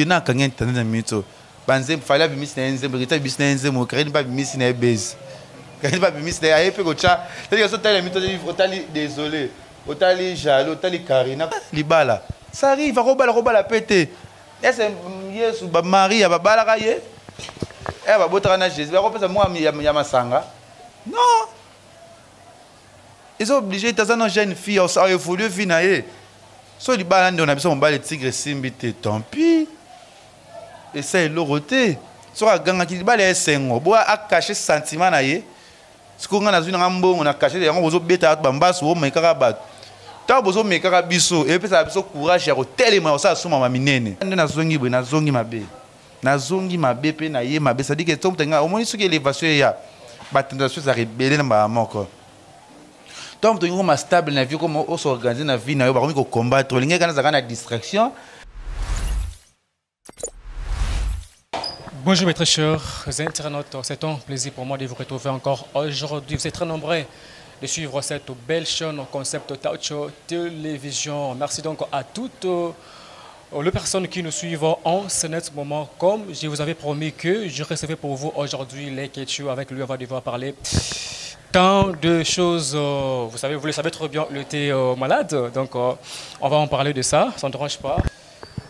na kangen tanda mito banze fala bimis na enze brita bimis na enze mo kare ba bimis na base kare ba bimis na ayepe ko cha c'est-à-dire so tala mito otali désolé otali jaloux otali karina libala ça arrive robala pété est-ce yesu ba maria ba balaka ye ba botaka na jésus ba kopesa moi ya masanga non ils sont obligés de faire une jeune fille ça évolue vie na ye so libala ndo na biso mbale tigre simbite tant pis et ça est l'oroté so aganga ki libala esengo bo a cacher sentiment na ye siko nga na zwi na mbongo na cacher yango bozo beta bambaso o mekaka bato ta bozo mekaka biso et puis ça biso courage ya ko telema ça suma ma minene ndo na zongi bwe na zongi mabe pe na ye mabe ça dit que tombe nga au moins ce que élévation ya batentation ça rebelle na ba moko donc tu es stable na vie comme on s'organise na vie na yo ba ko combattre linga kana za na distraction. Bonjour mes très chers internautes, c'est un plaisir pour moi de vous retrouver encore aujourd'hui. Vous êtes très nombreux de suivre cette belle chaîne au concept Taucho Télévision. Merci donc à toutes les personnes qui nous suivent en ce moment. Comme je vous avais promis que je recevais pour vous aujourd'hui les Ketchu. Avec lui on va devoir parler tant de choses, vous le savez très bien, il était malade, donc on va en parler de ça, ça ne dérange pas.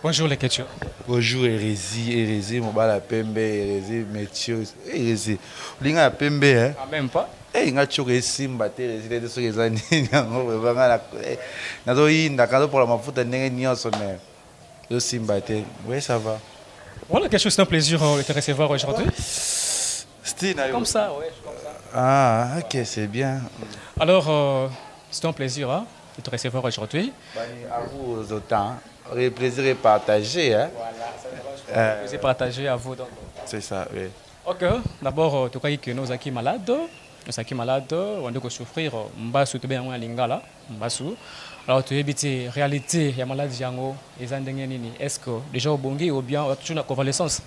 Bonjour les Ketchu. Bonjour hérésie, mon bala pembe, hérésie, métier, hérésie. Linga pembe, hein? Ah, même pas? Eh, nga choke simba, hérésie, les deux choses, n'a pour la mafuta, n'est ni sonner. Le simba, oui, ça va. Voilà, quelque chose, c'est un plaisir de te recevoir aujourd'hui. Comme ça, ouais, comme ça. Ah, ok, c'est bien. Alors, c'est un plaisir hein, de te recevoir aujourd'hui. À vous autant. Le plaisir est partagé. Hein? Voilà, ça le plaisir partagé à vous. C'est ça, oui. Ok, d'abord, tu crois que nous sommes malades. Nous sommes malades, on doit souffrir. Mbasu, tu es bien lingala. Mbasu. Alors, tu es habité réalité, il y a maladie, est-ce que déjà au bongi ou bien toujours la convalescence?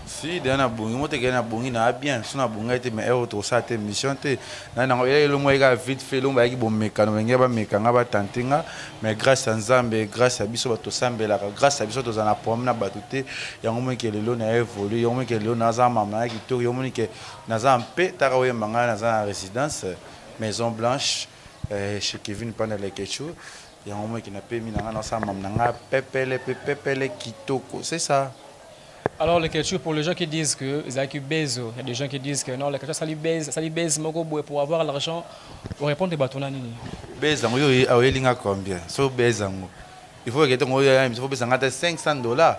Si dana bungi mote gena bungi na bien suna bunga ite me auto sa te mission te na na ile lo moika vite fait lo ba ki bo mekano ngeba ba mekanga ba tantinga mais grâce à Nzambe grâce à biso ba to sambela grâce à biso to zana promena batute yango mo ke lelo na évolue yango mo ke lelo na za mama ki to yango mo ke na za mpe tara we manga na za résidence Maison Blanche chez Kevin pendant les Ketchu yango mo ke na pe mina na sa mama nga pepele kitoko c'est ça. Alors, les Ketchu, pour les gens qui disent que Zaki baise, il y a des gens qui disent que non, les Ketchu, ça lui baise, pour avoir l'argent, pour répondre à Batona Nini. Baise, il y a combien? So baise, il faut que tu faut baise $500.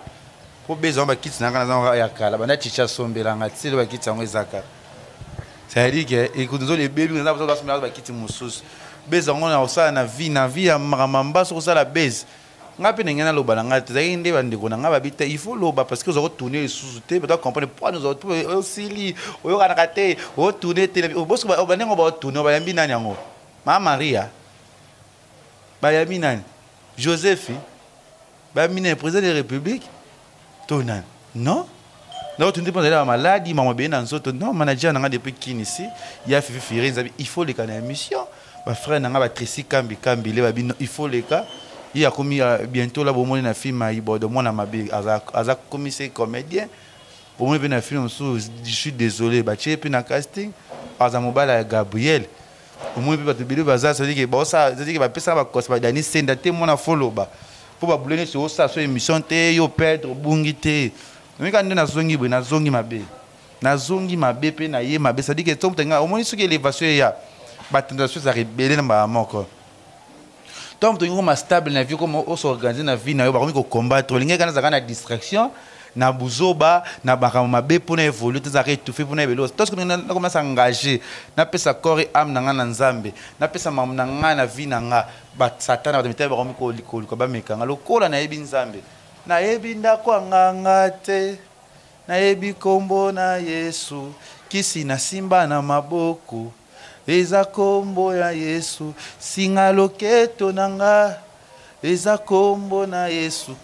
Pour baise, on va quitter la kala, on a chicha sombe la ngati, on va quitter en zaka. Ça veut dire que écoute nous les bébés, on va quitter moussous. Baise, on a ça na vie, à Maramamba sur ça la baise. Ngapi n'engena loba na ngati za inde bandeko na ngaba bita il faut loba parce que vous aurez tourné sous te peut comprendre pourquoi nous autres aussi li oyo kana kate o tourner télé o bosko ba banengo ba tourner ba yambi nani yango ma Maria ba yambi nani Joseph ba yambi nani président de la République tonan non non tu ne dépends de la maladie maman bien dans autres non manager na nga depuis kini ici il y a Fifi Firenze il faut les kana émission ba frère na nga ba Tracy Kambi le ba il faut les cas. Il y a commis bientôt là, bon, un film à Ibo de mon amabi, à commissaire comédien. Pour moi, un film, je suis désolé, j'ai pris un casting, à Zamobala Gabriel. Pour moi, je suis bazar, ça dit que ça dit que ça va causer des scènes de mon follow ba. Pour pas bouler sur ça, sur émission té, yo perdre, bungité. Mais quand on a zongi mabe, na zongi mabe pe na ye mabe, ça dit que tout le monde, au moins ce que l'élévation ya, batentation ça rebelle na ba moko. Donc, tu es stable na vie comme on s'organise na vie na yo ba ko combattre linga kana za na distraction na buzoba na bakama be pour évoluer tu arrêtes tout fait pour évoluer tout ce que on commence à engager na pesa corps et âme na nga na Nzambe na pesa mam na nga na vie na nga ba satana ba mettre ba ko likolo ko ba mekanga lokola na yebi Nzambe na yebi ndako nganga te na yebi kombo na Yesu kisi na simba na maboko eza kombo ya Yesu singa loketo nanga eza kombo na Yesu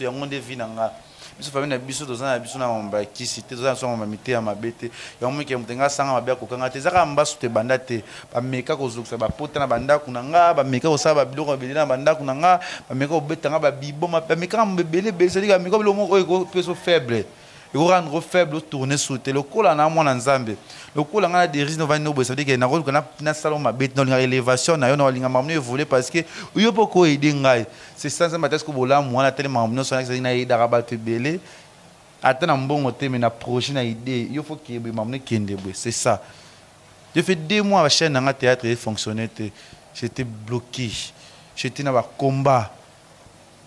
yango nde vi nanga biso famille na biso tozana biso na mamba kisi te tozana so mamba mité ya mabete ya moke mutenga sanga mabya kokanga te zaka mbasu te banda te ba meka kozukisa ba pota na banda kunanga ba meka kosaba ba biloko belina banda kunanga ba meka obetanga ba biboma ba meka mbebele bele c'est-à-dire meka biloko oyo peso faible il faut rendre faible tourner sauter le cola na mwana nzambe le cola ngana des risques no va no ça veut dire que na ko na salon mabete no élévation na yo no linga mamno évoluer parce que yo poko aider ngai c'est ça ça matas ko bola mwana tellement mamno so na ida rabat belé atana mbongo te mais na projet na idée il faut que mamno kende c'est ça j'ai fait 2 mois à chaîne na théâtre et fonctionnait j'étais bloqué j'étais na ba combat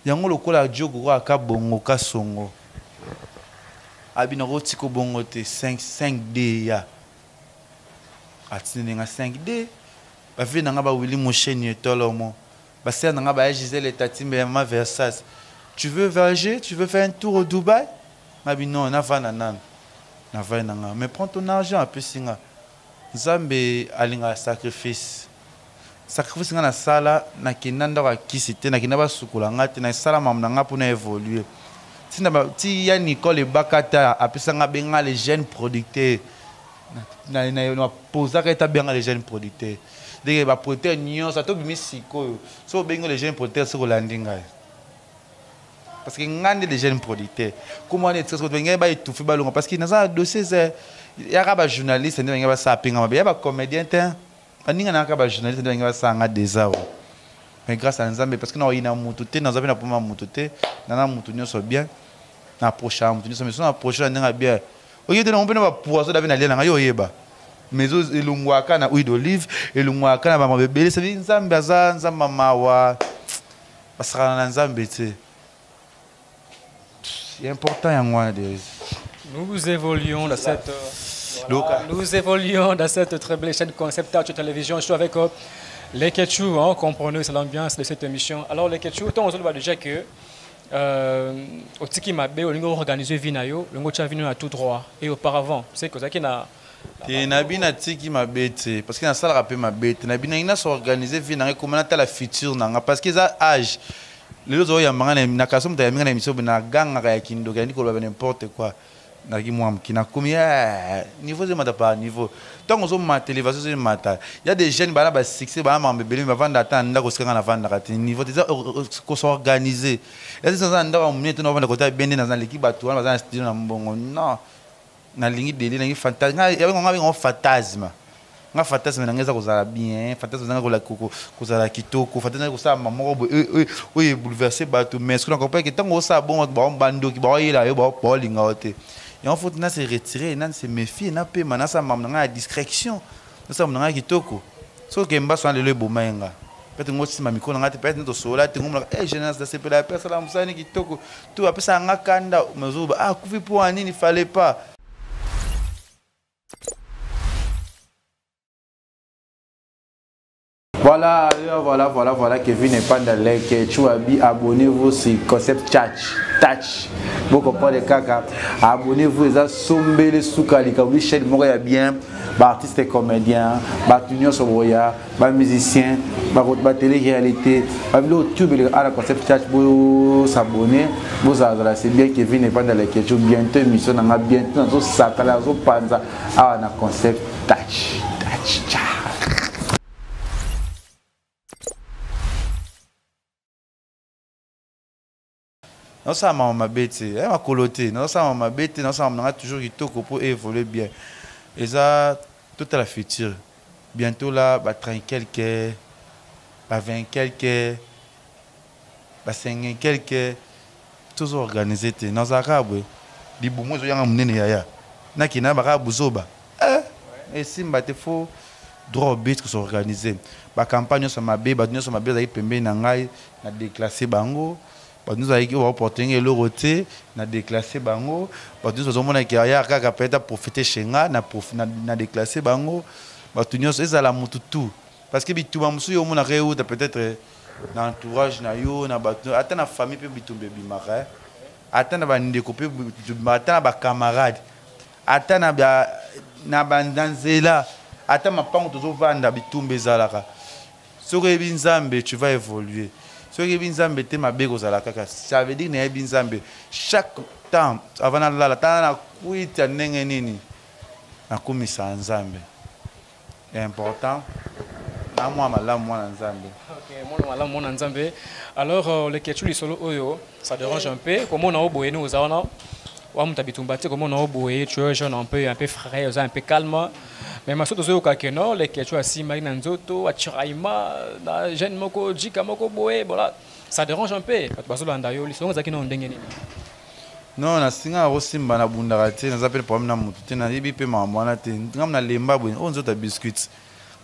yango le cola jogo ka bongo ka songo abina rotiko bongo te 5D ya atine nga 5D ba vi nga ba Willy Mosheni tolomo ba ser nga ba Gisèle Tatimbe ma Versace tu veux voyager tu veux faire un tour au Dubaï mabi non na va nan na va nga mais prends ton argent un peu singa Nzambe alinga sacrifice nga na sala na kinanda wa kisite na kinaba sukula ngati na sala mamna nga pour na évoluer si ya Nicole Bakata apesanga benga les jeunes producteurs na posaka eta benga les jeunes producteurs dès ba producteur nyonso to bimisiko so benga les jeunes producteurs so landinga parce que ngande les jeunes producteurs comment on est très benga ba étouffer balonga parce que dans un dossier ya ba journaliste benga ba sapinga ba ya ba comédien ten aninga na ka ba journaliste benga ba sanga déjà mais grâce à Nzambe parce que na ina mutu te na Nzambe na poma mutu te na mutu nyonso bien na prochain mutu nyonso mais so na prochain ndinga bien oye de na mpena ba poisson davi na lia na yo yeba mais zo elungwaka na huile d'olive elungwaka na ba mabebele ça veut Nzambe aza Nzamba mawa basaka na Nzambe te c'est important yango de nous évoluons dans cette nous évoluons dans cette très belle chaîne Concept Touch Télévision. Je suis avec les Ketchou, hein, comprenez, c'est l'ambiance de cette émission. Alors les Ketchou, on se voit déjà que au Tiki Mabé, au niveau organisé Vinayo, le mot venu à tout droit. Et auparavant, c'est que ça qui n'a Nabina Tiki Mabé, parce qu'il y a un salle rappelé Mabé, Nabina il a organisé Vinayo comme on a la future nanga parce qu'ils ont âge. Les autres il y a na kasum ta minga na émission na gang ya kindo gani ko n'importe quoi. Na ki moi qui na komi niveau de mata niveau tant on ma télévision c'est mata il y a des jeunes ba succès ba mambebeli ba vanda tanda ko sika na vanda kati niveau déjà ko s'organiser et c'est ça ndaka munete no vanda ko ta bende na l'équipe ba to na studio na mbongo non na lingi deli na fantasme ya ngo fantasme nga fantasme na ngeza ko zala bien fantasme na ko la ko zala kitoko fantasme ko sa mamoko oui bouleverser ba to mais ce qu'on comprend que tant on sa bon ba bando ki ba yela yo ba linga ote. Et en fait, on s'est retiré, on s'est méfié, on a payé, on a la discrétion, on a kitoko. Sauf que mba soit le bomaenga. Peut-être que si ma micro n'a pas peut-être sola, tu ngomla, eh jeunesse de cette personne là, on kitoko. Tout après ça nga kanda, mazuba, ah kufi pour ani, il fallait pas. Voilà, Kevin est pas dans les Ketchou, abonnez-vous sur Concept Touch. Beaucoup pas de caca. Abonnez-vous, les assombés, soukali, comme chaîne Montréal bien, artistes et comédiens, Tunio Soboya, musiciens, télé-réalité, YouTube, à la Concept Touch, vous s'abonner, vous avez c'est bien Kevin n'est pas dans les Ketchou, bientôt émission, on a bientôt dans Sakala, Panza, à la Concept Touch. Non, ça m'a bêté, ma coloté. Non, ça m'a bêté, non, ça m'a toujours kitoko pour évoluer bien. Et ça, tout à la future. Bientôt là, 30 quelques, 20 quelques, 5 quelques, tout organisé. Non, ça va, oui. Les boumous, ils ont amené yaya. Nakina, baka bouzoba. Et si il faut droit au but que sont organisés. La campagne sur ma bé, nous sommes bien pembe nangai, na déclassé bango. Nous avons opportunité le roté, na déclassé bango. Nous avons mon carrière kaka peut-être profiter chez nga, na déclassé bango. Nous avons la mututu parce que bitu bamusu yo mona réou peut-être dans entourage na yo na batu ata na famille pe bitu bébé mara. Ata na ba ndeko pe ata na ba camarade. Ata na bandanzela. Ata mapango tozo vanda bitumbe zalaka. Soko ebinzambe tu vas évoluer. Ça veut dire que chaque important avant nalala tala na kuita ndenge nini nakumisa nzambe important na mwa malamu mwana nzambe. Ok, mwana nzambe. Alors le kechu lisolo oyo ça dérange un peu comment on a oboyé nous ozana wa mutabitumbati comment on a oboyé tu es jeune un peu frais un peu calme mais maso tozo kakeno le kechu asimba na nzoto achiraima na jeune moko jika moko boye voilà ça dérange un peu parce que landayo lisolo zaki na ndenge nini. Non, na singa rosimba na bundaka te na zapele problème na mutu te na yebi pe mwana te ngam na lemba bwe on nzota biscuits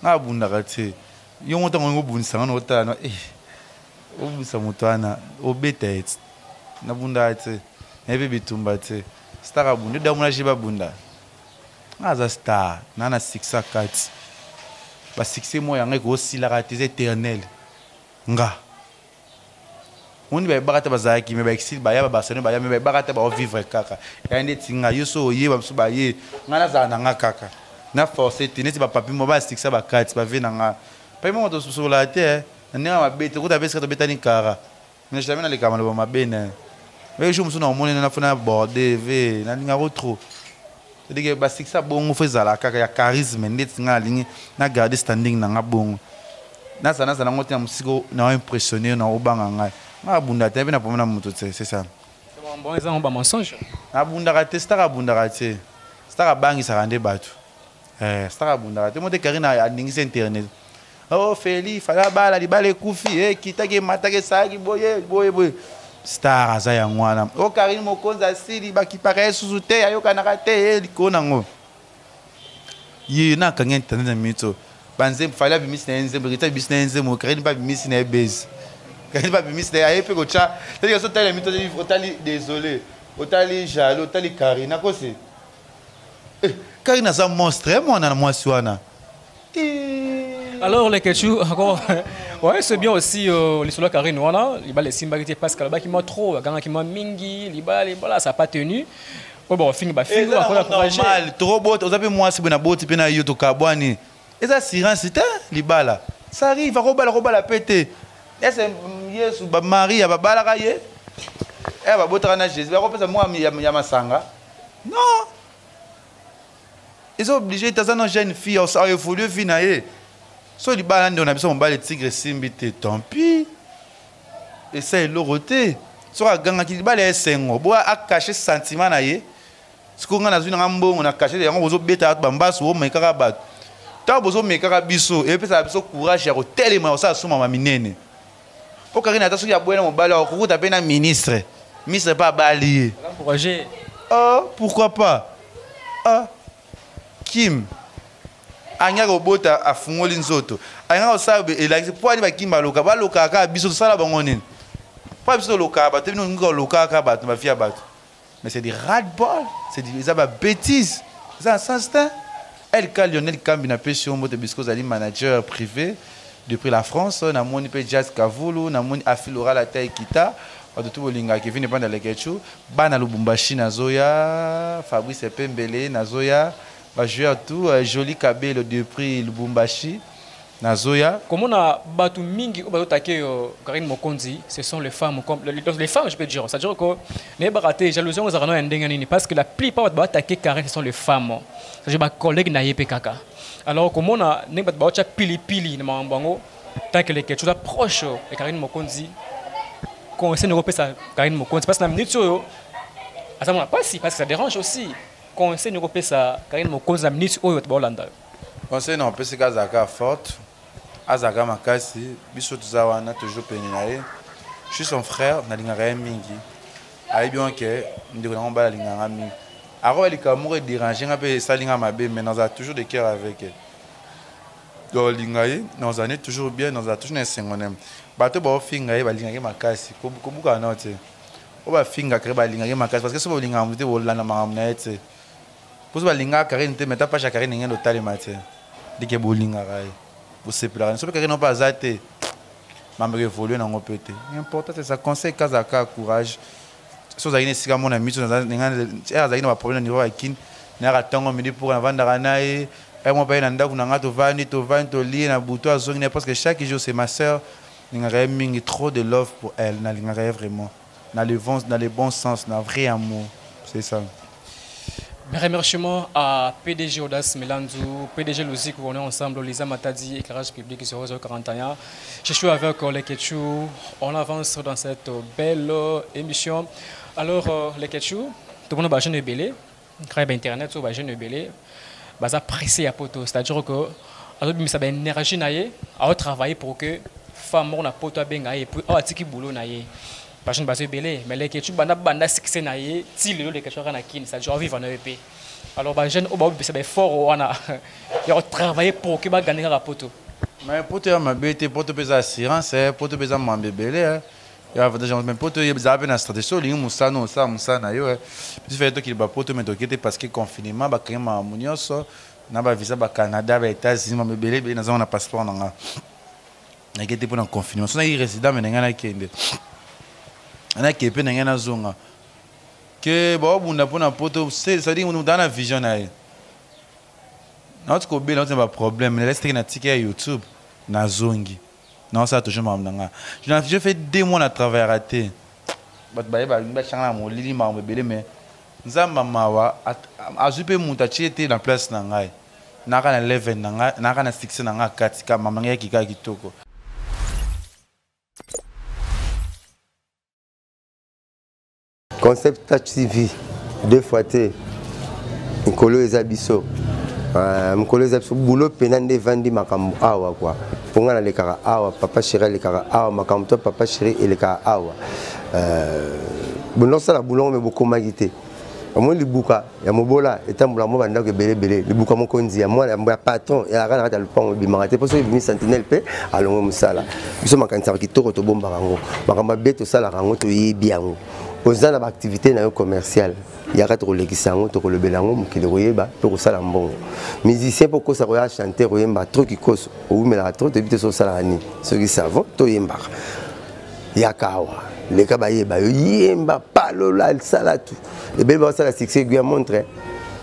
na bundaka te yo ngota ngo bunisa ngana otala no obunisa mutu ana obeta et na bundaka te na yebi bitumba te star bunde da muna jiba bunda aza star na 604 ba 6 mois yanga ko sila te éternel nga on va barata bazaki me ba exil ba ya ba sene ba ya me ba barata ba vivre kaka ya ndeti nga yoso ye ba msu ba ye ngana za na nga kaka na forcer teneti ba papi mo ba stixa ba kati ba vena nga pa mo to sur la terre na ma bete ko ta besa to betani kara mais jamais na le kamalo ba mabene mais je me suis normale na fona border ve na linga trop c'est que ba stixa bongo fezala kaka ya charisme ndeti nga lingi na garder standing na nga bongo na sana sana ngote na musiko na impressionner na obanga nga abunda te pe na pomona mutu te c'est ça bon ils ont un mensonge abunda te star abunda te star bangi sa rende batu star abunda te mote karina andingisa internet oh feli fala bala li bale kufi kitake matake saki boye star aza ya ngwana o karine mokonza sili bakipaka susu te ayoka na te likona ngo yi na kanga internet na mito banze fala bimisina enze brita bimisina enze mo karine ba bimisina ebase. Quand il va bien, c'est un peu comme ça. C'est-à-dire que tu as mis otali désolé, otali jaloux, otali Karina, quoi c'est? Karina c'est un monstre, moi on a moi suana. Alors les ketchou encore, ouais c'est bien aussi les solo Karina, voilà, il va les simbarité parce que là-bas qui m'a trop, quand qui m'a mingi, il va ça pas tenu. Bon, fin ba fin quoi encourager. Normal, trop beau, on appelle moi c'est bon beau type na yoto kabwani. Et ça silence c'était libala. Ça arrive, roba la péter. Est-ce Yesu ba Maria ba balaka ye ba botaka na Jésus ba kopesa moi ya masanga non ils sont obligés de une jeune fille ça évolue vie na ye so li bala ndo na biso mbala tigre simbi te tant pis et ça est loroté so aganga ki bala esengo bo a cacher sentiment na ye siko nga na zuna ngambongo na cacher yango bozo beta ba mbaso o mekaka bat ta bozo mekaka biso et puis ça biso courage ya ko telema ça suma ma minene. Au Karine, attention, il y a beaucoup de balles. Au tu as un ministre. Ministre pas balié. Oh, pourquoi pas? Ah, Kim. Anya robota a fungoli nzoto. Anya osabe elaki po ani ba Kim baloka. Baloka ka biso sala bangonene. Pas biso loka ba te bino ngo loka ka ba ba fia ba. Mais c'est des ras-de-bol. C'est des ça ba bêtises. Ça instinct. El ka Lionel Kambi na pession moto bisco zali manager privé. Depuis la France, on a mon Jazz Kavulu, on a mon Afilora la taille kita, on a tout le linga qui vient de les Ketchou, Bana Lubumbashi Nazoya, Fabrice Pembele Nazoya, va jouer tout, Joli Kabelo depuis Lubumbashi Nazoya. Comme on a battu mingi ou battu Karine Mokonzi, ce sont les femmes, les femmes je peux dire, c'est-à-dire que les baratés, jalousie aux arnaud indéganini parce que la plupart de attaquer Karine ce sont les femmes. C'est-à-dire ma collègue na yepé kaka. Alors, comme on a n'est pas de pili dans mon bango, tant que les quelque chose approche de Karine Mokonzi, qu'on essaie de repérer ça Karine Mokonzi, parce que la minute à ça on a pas si parce que ça dérange aussi, qu'on essaie de repérer ça Karine Mokonzi la minute où il va Hollande. On sait non, parce que Azaka forte, Azaka makasi, biso tuzawana toujours péninaé. Je suis son frère, na linga mingi. Aïe bien que nous devons ba linga mingi. Alors, il est dérangé, un peu salinga mabé, mais nous avons toujours des cœurs avec elle. Donc, nous avons toujours bien, nous avons toujours un singonem. Bateau, bah, finga, bah, linga makasi. Comme quoi, non, tu sais. On va finga, créer bah, linga makasi, parce que si vous linga, vous devez aller dans ma maman, tu sais. Pour ça, linga, carré, tu mets pas chaque carré, n'importe l'hôtel matin. Dès que vous linga, vous savez plus. Si vous carré non pas zaté, maman évolue dans mon pété. L'important, c'est ça. Conseil, Kazaka, courage. Si vous avez un mon ami, vous avez un problème au niveau de Kin, vous avez un temps pour vendre et moi, je vais parce que chaque jour, c'est ma soeur. Vous avez trop de love pour elle. Vraiment. Dans le bon sens, dans le vrai amour. C'est ça. Mes remerciements à PDG Audace Melanzou, PDG Lozic, où on est ensemble, Lisa Matadi, éclairage public 0041. Je suis avec les Ketchou. On avance dans cette belle émission. Alors, les Ketchou, tout le monde a jeune belé, quand il y a Internet, tout le monde a jeune belé, baza pressé à poto. C'est-à-dire que, alors, ça a une énergie naïe à travailler pour que femme on a poto benga et puis à tiki boulot naïe. Pas jeune basé belé, mais les Ketchou banda succès naïe, si les Ketchou kana kin, c'est-à-dire vivre en EP. Alors, les jeunes, c'est fort, on a travaillé pour que les gens gagnent la poto. Mais pour te faire pour te faire assurance, pour te faire mon bébé, il y a des gens pour te faire une stratégie, il y a Moussa, puis fait que pour te mettre parce que confinement, bah quand même harmonieux, na ba visa ba Canada, ba États-Unis, mon bébé, ils ont un passeport dans la qui était pour un confinement. So na y résident mais n'engana kende. Ana qui peut n'engana zonga. Que bon on a pour un poto, c'est ça dit on dans la vision là. Notre combien là c'est pas problème, mais reste na ticket YouTube na zongi. Non ça toujours mamnanga. Je fais 2 mois à travailler raté. But ba changa mo lili ma bébé mais nzamba mawa azupe mutachi était dans place na ngai. Naka na 11 na ngai, naka na 6 na ngai katika mama ngai kika kitoko. Concept Touch TV 2 fois té Nkolo ezabiso Nkolo ezabiso boulot penande vandi makambo awa quoi ponga na lekara awa papa chéri lekara awa makambo to papa chéri lekara awa bonon sala boulon me beaucoup magité moi libuka ya mobola etambula mo banda ke belé libuka mo konzi ya moi ya patron ya kana kata lupango bimangate parce que bimi sentinelle pe alongo musala biso makanisa kitoko to bomba rango makamba beto sala rango to yebi yango ozana ba activité na yo commerciale ya ka to lekisango to le belango mukile royeba to sala mbongo musicien poko sa roya chanter royemba trop kikoso ou mela trop te bité so sala ni ce qui savent to yemba ya kawa les kabayeba yemba palola salatu et bel ba sala succès gua montre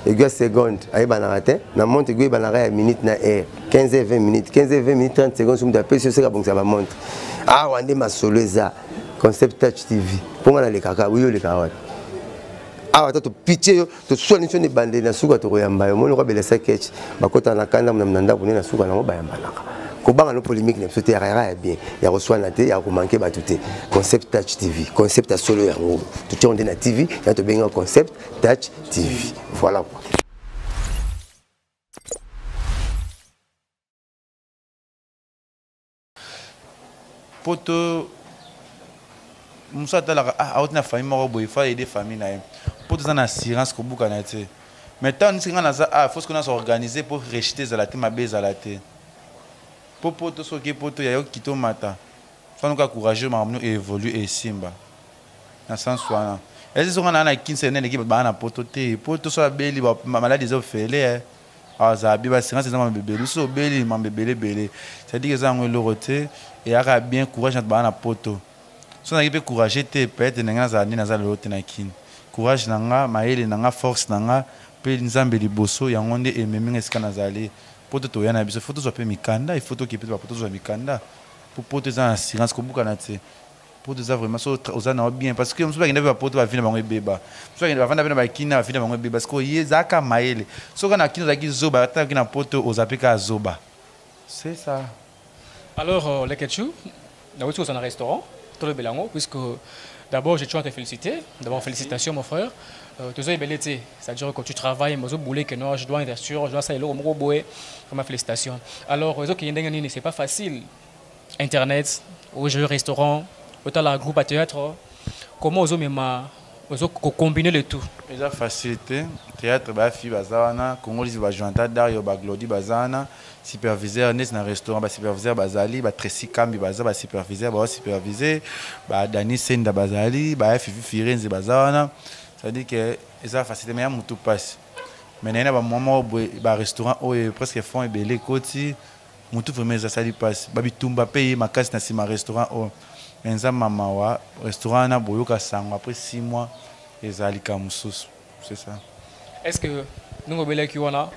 et gua seconde ayeba na raté na montre gua ba na ra minute na air 15 et 20 minutes 15 et 20 minutes 30 secondes sum da pèse c'est ka bon ça va montre ah wande masoleza Concept Touch TV pour les kaka oui les kaka ah to pitcher to soigner sur les bandes na suka to yamba mo ko bele sketch bakota na kanda mnanda bune na suka na mo bayamba naka ko banga no polémique ne sote ya bien ya reçoit na te ya ko manquer batuté Concept Touch TV concept à solo yango to tion na TV ya to benga Concept Touch TV voilà quoi. Poto Moussa Talaka a une famille mort boy fa aider famille na pour des assurance ko buka na té mais tant ni ngana za faut qu'on a s'organiser pour rejeter za la té ma beza la té pour poto so ke poto ya yo kito mata faut nous encourager ma nous évoluer et simba na sens wana est-ce que on a na kinse ne l'équipe ba na poto té poto so beli ba maladie zo fele za bi ba assurance za ma bébé so beli ma bébé belé c'est dire que ça on le roté et a bien courage na ba na poto. Si on a courage, peut-être courage nanga, maël nanga, force nanga, peut nzambe liboso, yangonde et même est-ce nazali. Pour te toyer na biso, faut toujours mikanda, il faut que tu pour toujours mikanda. Pour te faire assurance que beaucoup n'ate. Pour te vraiment so aux bien parce que on se pas qu'il n'avait pas pour te venir bango beba. Soit il va vendre ba kina venir bango beba parce que yezaka maël. So kana kino zaki zoba, ta kina poto aux apika zoba. C'est ça. Alors les Ketchou, nous sommes dans un restaurant. Le Belango, puisque d'abord je tiens à te féliciter. D'abord félicitations mon frère. Tu es belle, c'est-à-dire que tu travailles, mais je dois investir, je dois saluer au Moroboé. Vraiment félicitations. Alors, c'est pas facile. Internet, au jeu restaurant, au la groupe à théâtre. Comment vous combiner le tout? Déjà facilité. Théâtre, bafi bazana, Congolais bajoanta Dario Baglodi bazana. Superviseur n'est dans restaurant ba superviseur bazali ba Tracy Kambi baza ba superviseur ba superviseur ba Dani Senda bazali ba Fifi Firenze bazana ça dit que ça facilité mais mutu passe mais na ba moment ba restaurant o presque fond et belé koti mutu vraiment ça lui passe ba bitumba paye makasi na sima restaurant o enza mama wa restaurant na boyoka sango après 6 mois ezali kamususu c'est ça. Est-ce que nous obélé qui wana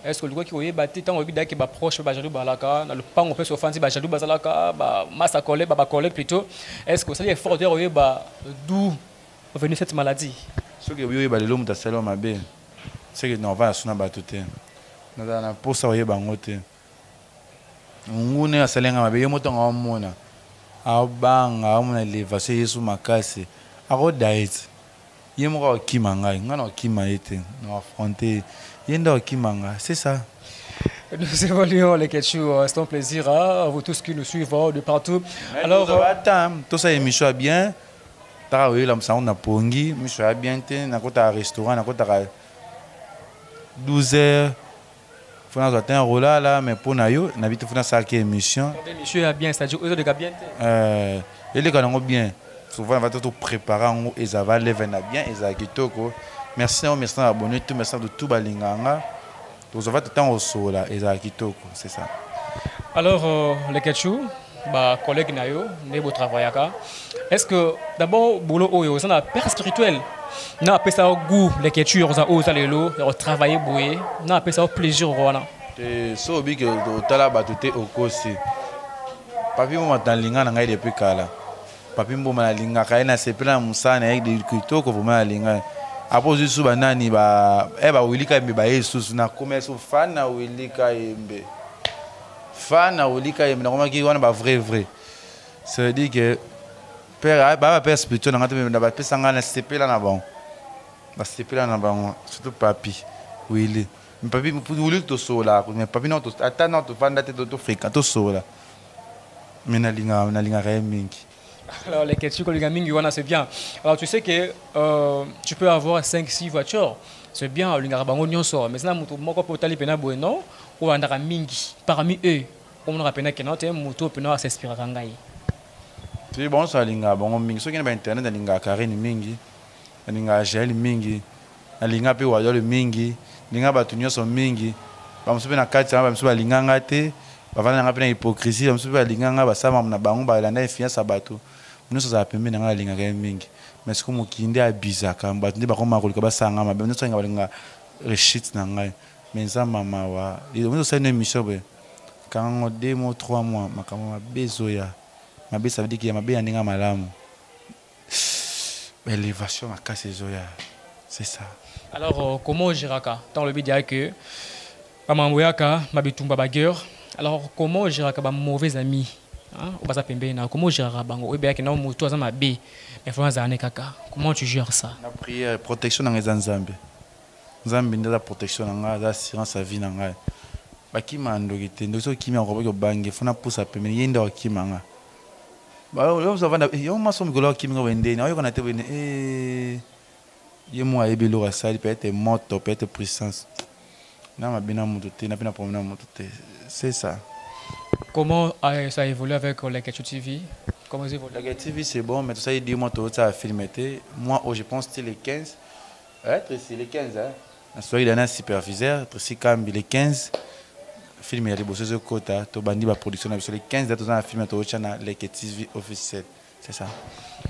est-ce que le gars qui voyait battu tant obida qui va proche ba jalou balaka dans le pan on peut s'offenser ba jalou bazalaka ba massa collègue ba collègue plutôt est-ce que ça est fort de ba d'où venue cette maladie? Ce que oui, les hommes d'Assalom Abbé, c'est que nous avons un batuté. Nous avons un poste à Bangote. Nous avons un salaire à Mabé, nous avons un mona. A bang, a mon élévation, Yesu Makase. A Rodaït. Yemora Kimanga, nous Kimaete, nous affronter. Yenda Kimanga, c'est ça. Nous évoluons les Ketchou, c'est un plaisir à vous tous qui nous suivent de partout. Alors, tout ça émission bien. T'as eu l'homme ça on a pongi, monsieur bien té, na kota restaurant, na kota 12h. Faut nous atteindre un rôle là, mais pour nayo, na vite faut na ça qui émission. Monsieur a bien, c'est-à-dire aux de bien. Et les gars ont bien. Souvent on va tout préparer en et ça va lever na bien et ça kitoko. Merci merci abonné tout merci de tout balinganga. Donc ça va tout temps au sol là et ça kitoko, c'est ça. Alors les Ketchou bah collègue nayo nebo travaillaka. Est-ce que d'abord boulot oyo ça na père spirituel na appelle ça goût les Ketchou ça osa lelo travailler boyer na appelle ça plaisir voilà. Et so bi que tala batuté au kosi. Papi mo matalinga na ngai depuis kala. Papi mbo malinga kaina sepela musana avec des kitoko pour malinga. Après juste banani ba ba wilika mbe ba yesu na commerce fan na wilika mbe. Fan na wilika mbe na komaki wana ba vrai. Ça veut dire que père ba père spirituel na ngato ba pesa ngana sepela na bon. Ba sepela na bon surtout papi. Wili. Papi pour wili to sola, mais papi non to attends to fanda te to fréquent to sola. Mais na linga mingi. Alors les Ketchou que les gaming c'est bien. Alors tu sais que tu peux avoir 5-6 voitures. C'est bien le ngarabango nyonso mais ça mutu moko potali pena bueno ou andaka mingi parmi eux on nous rappelle que notre mutu pena s'inspire kangai. C'est bon ça linga bango mingi so kina ba internet linga kareni mingi linga gel mingi linga pe wadolo mingi linga batu nyonso mingi ba musu na kati ba musu ba linga ngate ba vana ngapena hypocrisie ba musu ba linga ngaba sama na bango ba landa influence batu. Nous sommes pembe na linga mingi mais ce que mokinde abizaka bato ndi bakoma kolika basanga mabe nous sommes balinga reshit na ngai mais ça mama wa nous sommes une émission be quand 2 mois 3 mois makama bezoya mabe ça veut dire qu'il y a mabe ndinga malamu élévation makase zoya c'est ça. Alors comment giraka dans le dire que mamamboyaka mabitumba bagueur alors comment giraka ba mauvais amis. Comment gérer bango comment tu gères ça? La prière, protection dans les Nzambe. Nzambe la protection dans la assurance à vie dans la. Baki mandogite, ndoso kimi encore ko bangi, fona pousa pemeni yenda okimanga. Ba yo zavanda yo maso migolo kimi ngo wende na yo kana te wende yemo ayebelo rasali peut-être moto peut-être puissance. Na mabina mutote na pena pomena mutote. C'est ça. Comment ça évolue avec les Ketchou TV? Comment ça évolue? La Ketchou TV c'est bon, mais tout ça il dit moi tout ça a filmé. Moi je pense que c'est les 15. C'est les 15 hein. La soirée il y a un superviseur, Tracy Kambi les 15. Film il y a des bosses de quota, to bandi ba production sur les 15 dates on a filmé tout chana les Ketchou TV officiel. C'est ça.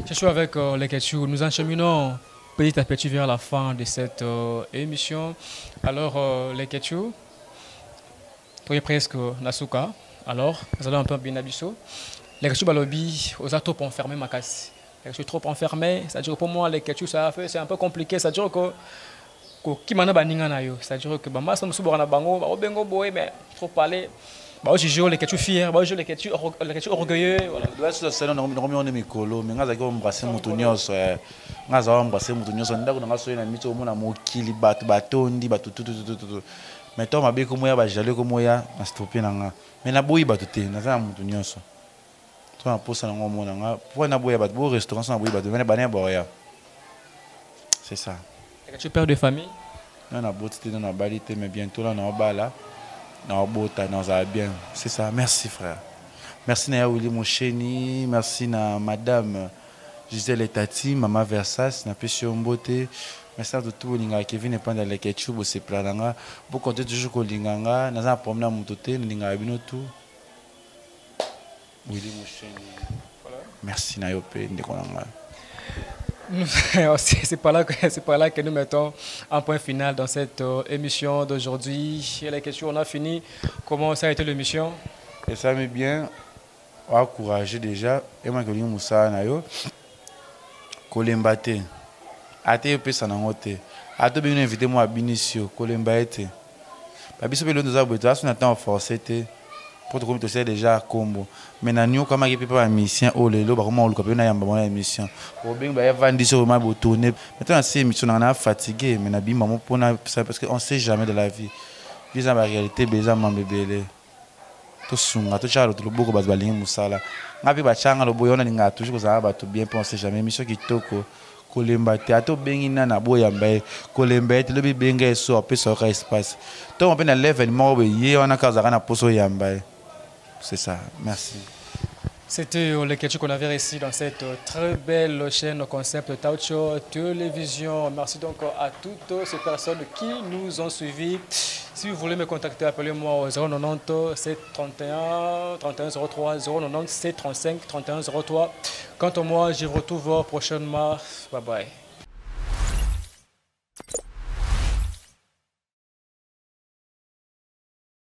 Je suis avec les Ketchou, nous encheminons petit à petit vers la fin de cette émission. Alors les Ketchou, tu es presque Nasuka. Alors, nous allons un peu bien abisso. Les Ketchou balobi, aux atos pour enfermer ma casse. Les Ketchou trop enfermés, c'est-à-dire pour moi les Ketchou ça fait c'est un peu compliqué, c'est-à-dire que qui mana baninga na yo, c'est-à-dire que ba masa musu borana bango, ba bengo boy mais trop parler. Ba aussi jouer les Ketchou fiers, ba jouer les Ketchou orgueilleux, voilà. Doit se salon na romi on mikolo, mais ngaza ko mbrasser mutu nyonso, ngaza wa mbrasser mutu nyonso ndako nga so na mito mona mokili batu batondi batu tout. Mais toi ma be ko moya ba jale ko moya na stopper nanga. Mais na boyi batu te, na za mutu nyonso. Toi na posa na ngomona nga, pour na boya batu, bo restaurant na boyi batu, mais ba na boya. C'est ça. Tu pères de famille? Non, na botte, non, na balité, mais bientôt là, on va là. On va dans ça bien. C'est ça. Merci frère. Merci na Willy Mocheni, merci na madame Gisèle Tati, maman Versas, na Pession Beauté. Merci à tout linga Kevin et pendant les Ketchou, c'est plananga. Pour compter toujours ko linganga, na za promener na mutote, linga bino tout. Willy Mocheni. Merci na yopé ndekonanga. C'est par là que nous mettons un point final dans cette émission d'aujourd'hui. Et les questions, on a fini. Comment ça a été l'émission? Et ça m'est bien encouragé déjà. Et moi, je suis Moussa Nayo. Kolembate. ate pesa nango te ato bengi invité moi Binicio kolemba ete babiso pe londo za boto aso na temps forcé te pour comme tu sais déjà combo mais na nyo kama ki pa mission o lelo ba comment oluka pe na yamba mona émission o bengi ba vandi sur ma botourner maintenant c'est émission na fatigué mais na bima mo pona parce que on sait jamais de la vie bisa ba réalité beza mambebele to sunga to chalo to loboko balingi musala ngapi ba changa loboyona ninga toujours kozala ba to bien penser jamais émission qui toko kolemba te ato bengi na boyamba kolemba te lobi benga so apesa ka espace to on peut na l'événement ye on a kazaka na poso yamba. C'est ça, merci. C'était les questions qu'on avait réussi dans cette très belle chaîne concept Taucho Télévision. Merci donc à toutes ces personnes qui nous ont suivis. Si vous voulez me contacter, appelez-moi au 090 731 31 03 090 735 31 03. Quant à moi, je vous retrouve prochainement. Bye bye.